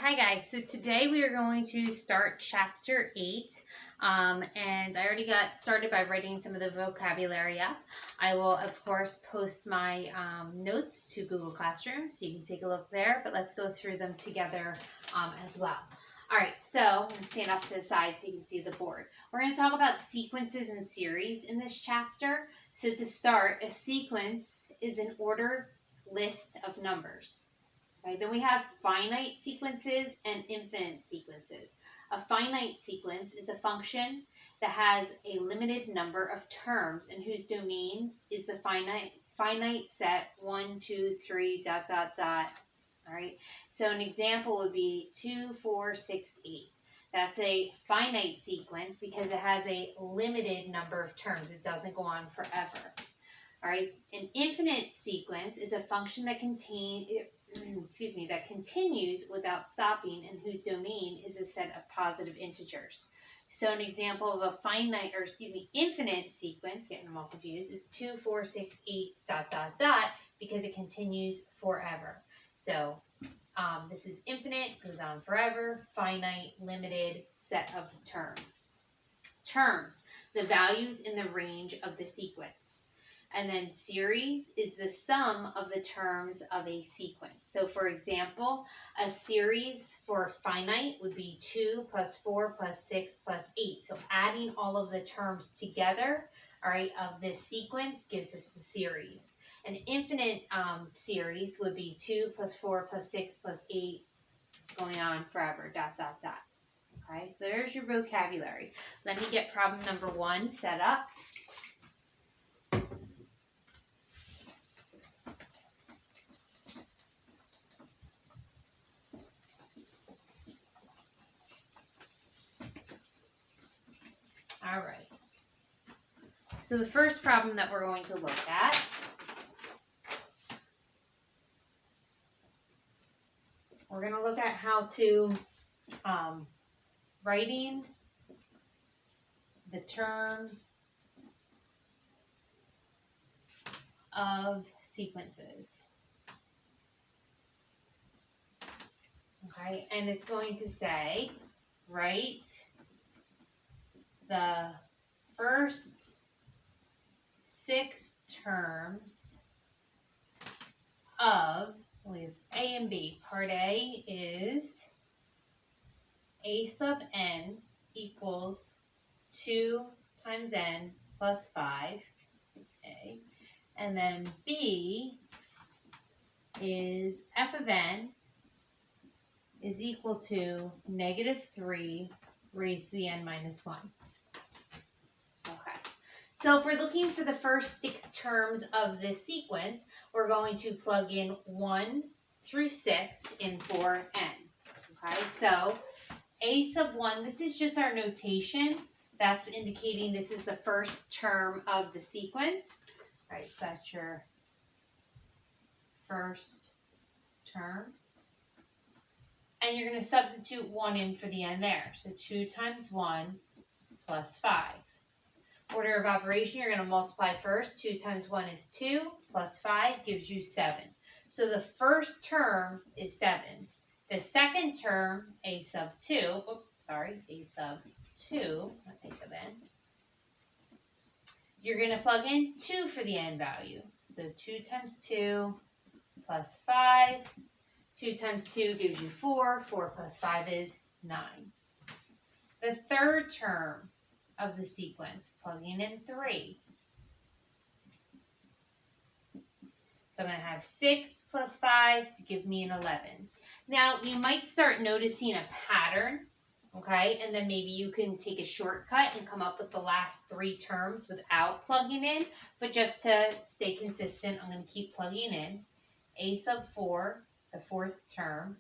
Hi guys. So today we are going to start chapter 8, and I already got started by writing some of the vocabulary up. I will of course post my notes to Google Classroom so you can take a look there, but let's go through them together as well. Alright, so I'm going to stand off to the side so you can see the board. We're going to talk about sequences and series in this chapter. So to start, a sequence is an ordered list of numbers. Okay, then we have finite sequences and infinite sequences. A finite sequence is a function that has a limited number of terms and whose domain is the finite set 1, 2, 3, ... All right. So an example would be 2, 4, 6, 8. That's a finite sequence because it has a limited number of terms. It doesn't go on forever. All right. An infinite sequence is a function that that continues without stopping and whose domain is a set of positive integers. So an example of a infinite sequence, getting them all confused, is 2, 4, 6, 8, ... because it continues forever. So this is infinite, goes on forever, finite, limited, set of terms. Terms, the values in the range of the sequence. And then series is the sum of the terms of a sequence. So for example, a series for finite would be 2 plus 4 plus 6 plus 8. So adding all of the terms together, all right, of this sequence gives us the series. An infinite series would be 2 plus 4 plus 6 plus 8 going on forever, ... Okay, so there's your vocabulary. Let me get problem number 1 set up. All right. So the first problem that we're going to look at how to writing the terms of sequences. Okay, and it's going to say, write the first 6 terms of, we have A and B. Part A is A sub n equals 2 times n plus 5, A. And then B is f of n is equal to -3 raised to the n minus 1. Okay. So if we're looking for the first 6 terms of this sequence, we're going to plug in 1 through 6 in for n. Okay, so A sub 1, this is just our notation. That's indicating this is the first term of the sequence. All right, so that's your first term. And you're going to substitute 1 in for the n there. So 2 times 1 plus 5. Order of operation, you're going to multiply first. 2 times 1 is 2, plus 5 gives you 7. So the first term is 7. The second term, A sub 2, A sub 2, not A sub n, you're going to plug in 2 for the n value. So 2 times 2 plus 5. 2 times 2 gives you 4. 4 plus 5 is 9. The third term of the sequence, plugging in 3. So I'm going to have 6 plus 5 to give me an 11. Now, you might start noticing a pattern, okay? And then maybe you can take a shortcut and come up with the last 3 terms without plugging in. But just to stay consistent, I'm going to keep plugging in. A sub 4, the fourth term,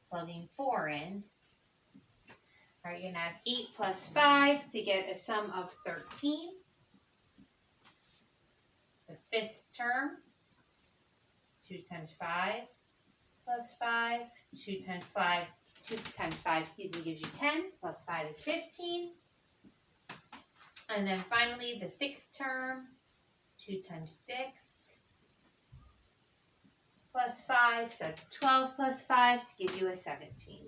plugging 4 in. All right, you're going to have 8 plus 5 to get a sum of 13. The fifth term, 2 times 5 plus 5. 2 times 5, gives you 10. Plus 5 is 15. And then finally, the sixth term, 2 times 6 plus 5, so that's 12 plus 5 to give you a 17.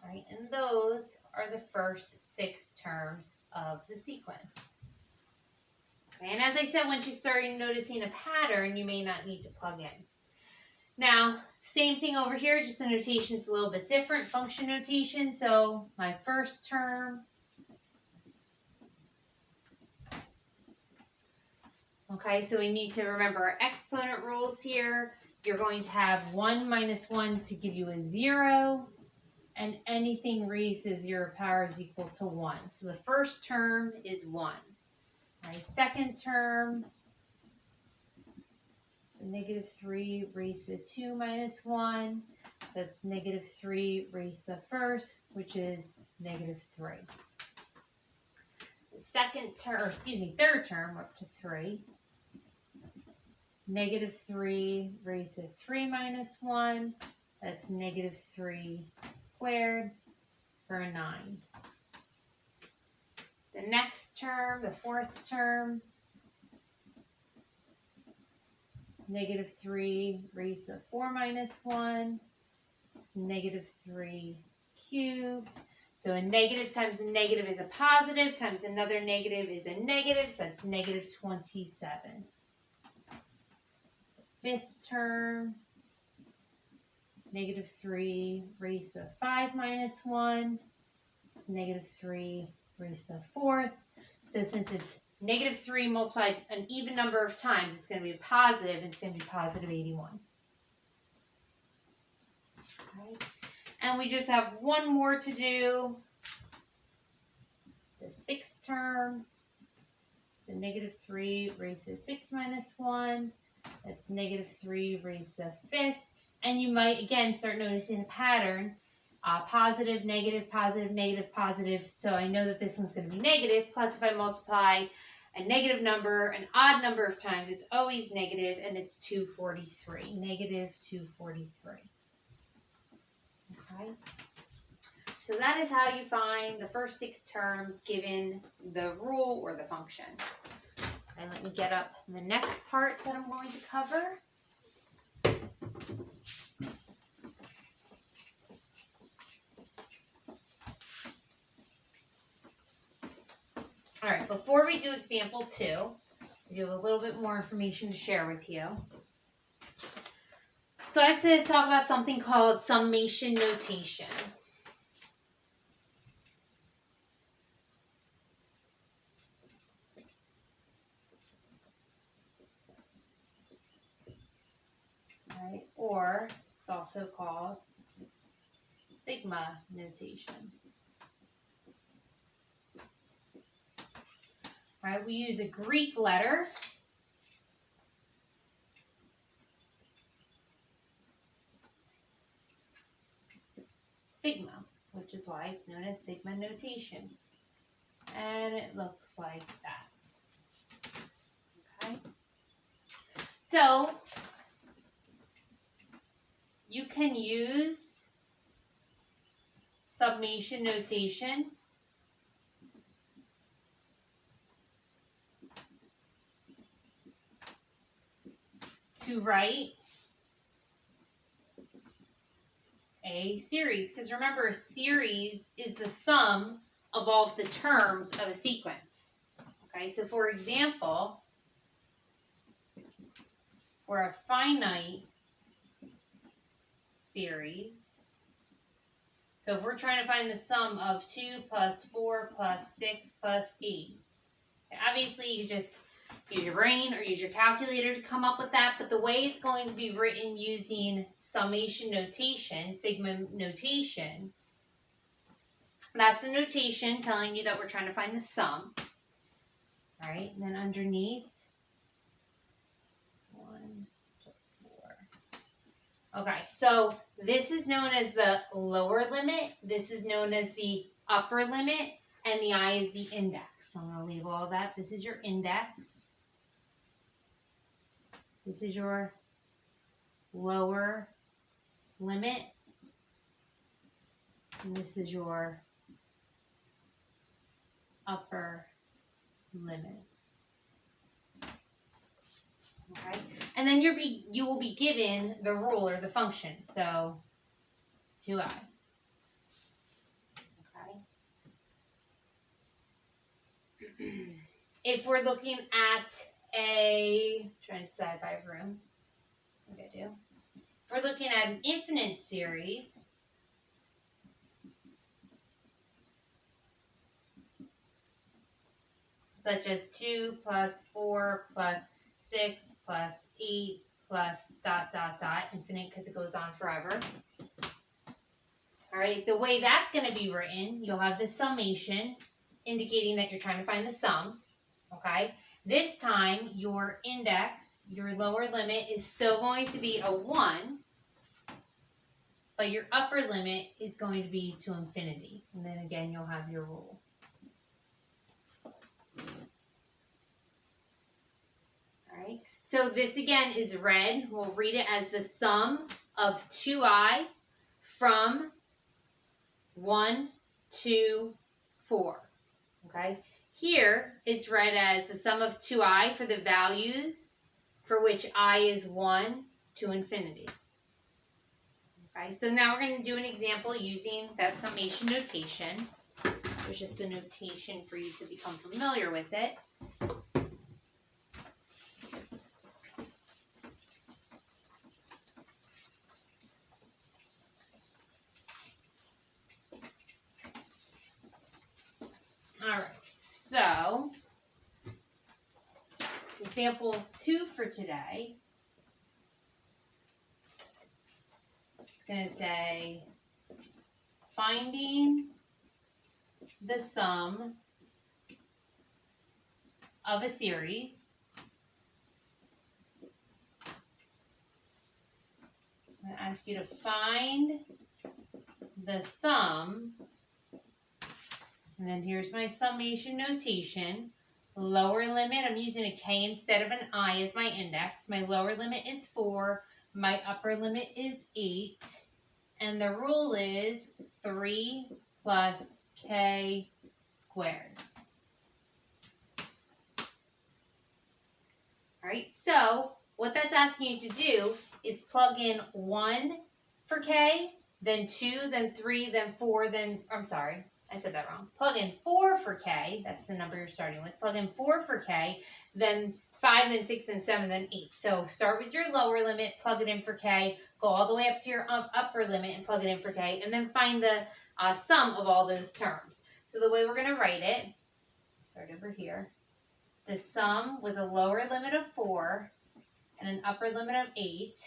All right, and those are the first 6 terms of the sequence. Okay, and as I said, once you start noticing a pattern, you may not need to plug in. Now, same thing over here, just the notation is a little bit different, function notation. So my first term, okay, so we need to remember our exponent rules here. You're going to have 1 minus 1 to give you a 0, and anything raised to 0 power is equal to 1. So the first term is 1. My second term, so negative 3 raised to 2 minus 1. That's negative 3 raised to the first, which is negative 3. The second term, or excuse me, third term, up to 3. Negative 3 raised to 3 minus 1. That's negative 3 squared for a 9. The next term, the fourth term, negative 3 raised to 4 minus 1. It's negative 3 cubed. So a negative times a negative is a positive, times another negative is a negative, so it's negative 27. Fifth term, negative 3 raised to 5 minus 1. It's negative 3 raised to the fourth. So since it's negative 3 multiplied an even number of times, it's going to be positive, and it's going to be positive 81. Okay. And we just have one more to do. The sixth term. So negative 3 raised to 6 minus 1. That's negative 3 raised to the fifth. And you might, again, start noticing a pattern. Positive, negative, positive, negative, positive. So I know that this one's going to be negative. Plus, if I multiply a negative number an odd number of times, it's always negative, and it's 243. Negative 243. Okay. So that is how you find the first 6 terms given the rule or the function. And let me get up the next part that I'm going to cover. All right, before we do example 2, I do have a little bit more information to share with you. So I have to talk about something called summation notation. All right, or it's also called sigma notation. All right, we use a Greek letter. Sigma, which is why it's known as sigma notation. And it looks like that. Okay. So you can use summation notation to write a series, because remember, a series is the sum of all of the terms of a sequence. Okay, so for example, for a finite series, so if we're trying to find the sum of 2 plus 4 plus 6 plus 8, obviously you just use your brain or use your calculator to come up with that, but the way it's going to be written using summation notation, sigma notation, that's the notation telling you that we're trying to find the sum. All right, and then underneath, 1 to 4. Okay, so this is known as the lower limit, this is known as the upper limit, and the I is the index. So I'm going to leave all that. This is your index. This is your lower limit. And this is your upper limit. Okay? And then you will be given the rule or the function. So 2i. Okay. If we're looking at trying to decide if I have room. I think I do. If we're looking at an infinite series, such as 2 plus 4 plus 6 plus 8 plus ... infinite because it goes on forever. All right, the way that's going to be written, you'll have the summation indicating that you're trying to find the sum. Okay, this time your index, your lower limit is still going to be a 1, but your upper limit is going to be to infinity. And then again, you'll have your rule. All right, so this again is read. We'll read it as the sum of 2i from 1 to 4. Okay, here it's read as the sum of 2i for the values for which I is 1 to infinity. Okay, so now we're going to do an example using that summation notation. There's just the notation for you to become familiar with it. All right, so example 2 for today. It's going to say finding the sum of a series I'm going to ask you to find the sum, and then here's my summation notation. Lower limit, I'm using a k instead of an I as my index. My lower limit is 4. My upper limit is 8. And the rule is 3 plus k squared. All right, so what that's asking you to do is plug in 1 for k, then 2, then 3, then 4, then, I'm sorry, I said that wrong. Plug in 4 for k, that's the number you're starting with. Plug in 4 for k, then 5, then 6, then 7, then 8. So start with your lower limit, plug it in for k, go all the way up to your upper limit and plug it in for k, and then find the sum of all those terms. So the way we're going to write it, start over here, the sum with a lower limit of 4 and an upper limit of 8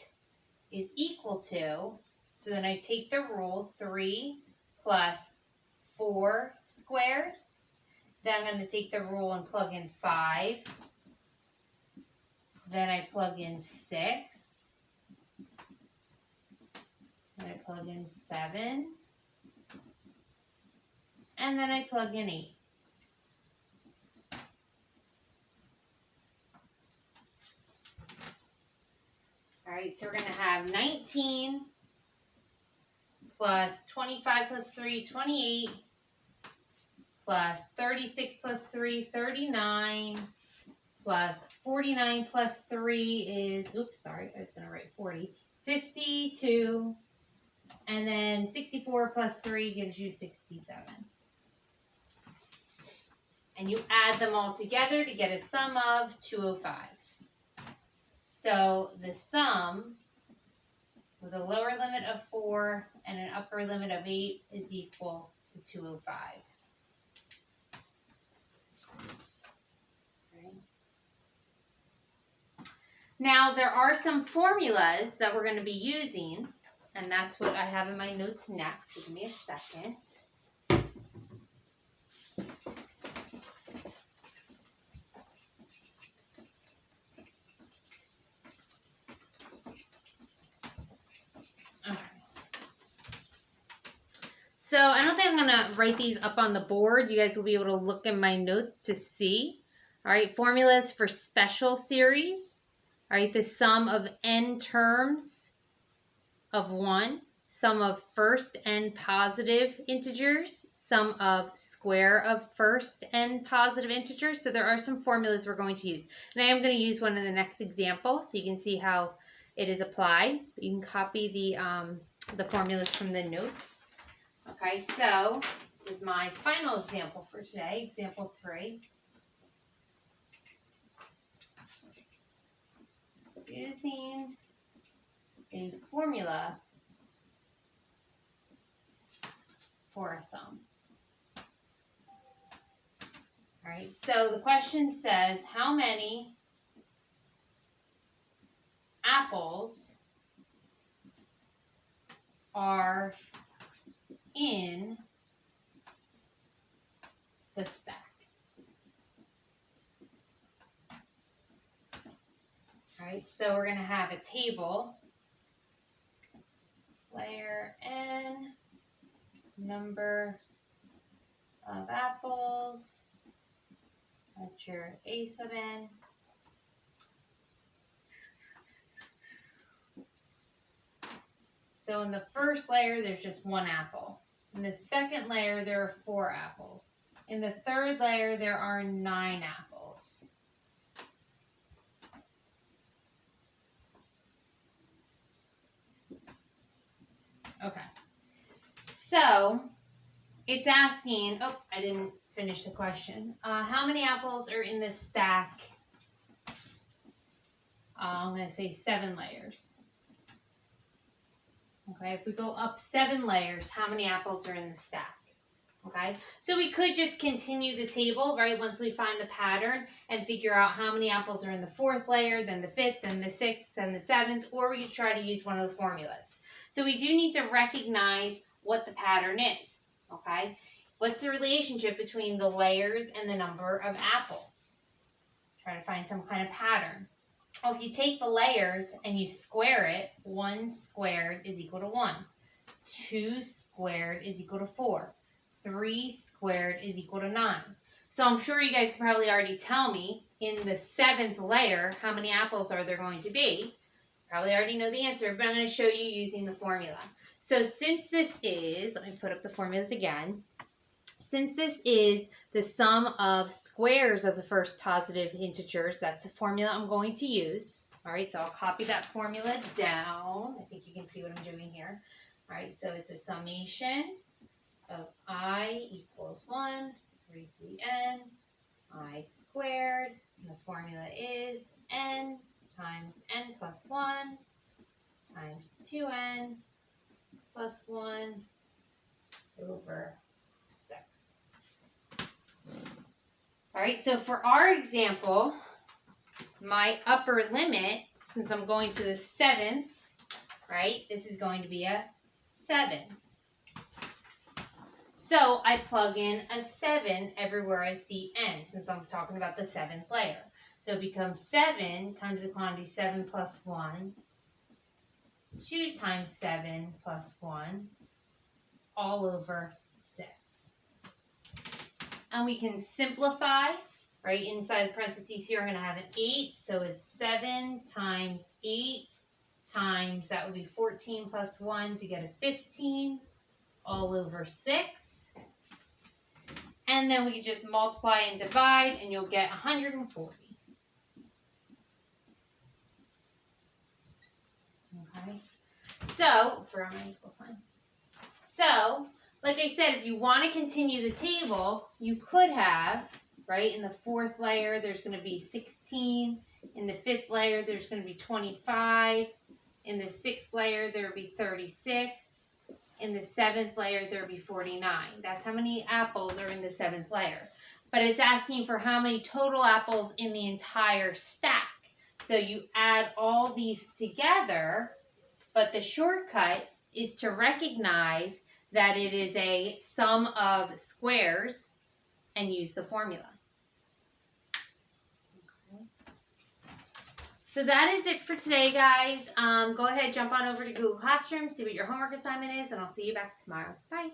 is equal to, so then I take the rule, 3 plus 4 squared. Then I'm going to take the rule and plug in 5. Then I plug in 6. Then I plug in 7. And then I plug in 8. All right, so we're going to have 19 plus 25 plus 3, 28, plus 36 plus 3, 39, plus 49 plus 3 is, oops, sorry, I was going to write 40, 52, and then 64 plus 3 gives you 67. And you add them all together to get a sum of 205. So the sum with a lower limit of 4 and an upper limit of 8 is equal to 205. Okay. Now there are some formulas that we're going to be using, and that's what I have in my notes next. So give me a second. So I don't think I'm going to write these up on the board. You guys will be able to look in my notes to see. All right, formulas for special series. All right, the sum of n terms of 1. Sum of first n positive integers. sum of square of first and positive integers. So there are some formulas we're going to use. And I am going to use one in the next example so you can see how it is applied. You can copy the formulas from the notes. Okay, so this is my final example for today, example 3. Using a formula for a sum. All right, so the question says, how many apples are in the stack? All right, so we're going to have a table, layer n, number of apples, that's your a sub n. So in the first layer, there's just 1 apple. In the second layer, there are 4 apples. In the third layer, there are 9 apples. Okay. So it's asking, oh, I didn't finish the question. How many apples are in this stack? I'm going to say 7 layers. Okay, if we go up 7 layers, how many apples are in the stack? Okay, so we could just continue the table, right, once we find the pattern and figure out how many apples are in the 4th layer, then the 5th, then the 6th, then the 7th, or we could try to use one of the formulas. So we do need to recognize what the pattern is, okay? What's the relationship between the layers and the number of apples? Try to find some kind of pattern. Well, if you take the layers and you square it, 1 squared is equal to 1. 2 squared is equal to 4. 3 squared is equal to 9. So I'm sure you guys can probably already tell me in the 7th layer how many apples are there going to be. Probably already know the answer, but I'm going to show you using the formula. So since this is, let me put up the formulas again. Since this is the sum of squares of the first positive integers, that's a formula I'm going to use. All right, so I'll copy that formula down. I think you can see what I'm doing here. All right, so it's a summation of I equals 1 raised to the n, I squared, and the formula is n times n plus 1 times 2n plus 1 over 6. All right, so for our example, my upper limit, since I'm going to the 7th, right, this is going to be a 7. So I plug in a 7 everywhere I see n, since I'm talking about the 7th layer. So it becomes 7 times the quantity 7 plus 1, 2 times 7 plus 1, all over 6. And we can simplify, right? Inside the parentheses here, I'm going to have an 8. So it's 7 times 8 times, that would be 14 plus 1 to get a 15, all over 6. And then we can just multiply and divide, and you'll get 140. Okay. So, for my equal sign. So, like I said, if you want to continue the table, you could have, right, in the 4th layer, there's going to be 16. In the 5th layer, there's going to be 25. In the 6th layer, there will be 36. In the 7th layer, there will be 49. That's how many apples are in the 7th layer. But it's asking for how many total apples in the entire stack. So you add all these together, but the shortcut is to recognize that it is a sum of squares and use the formula. Okay. So that is it for today, guys. Go ahead, jump on over to Google Classroom, see what your homework assignment is, and I'll see you back tomorrow. Bye.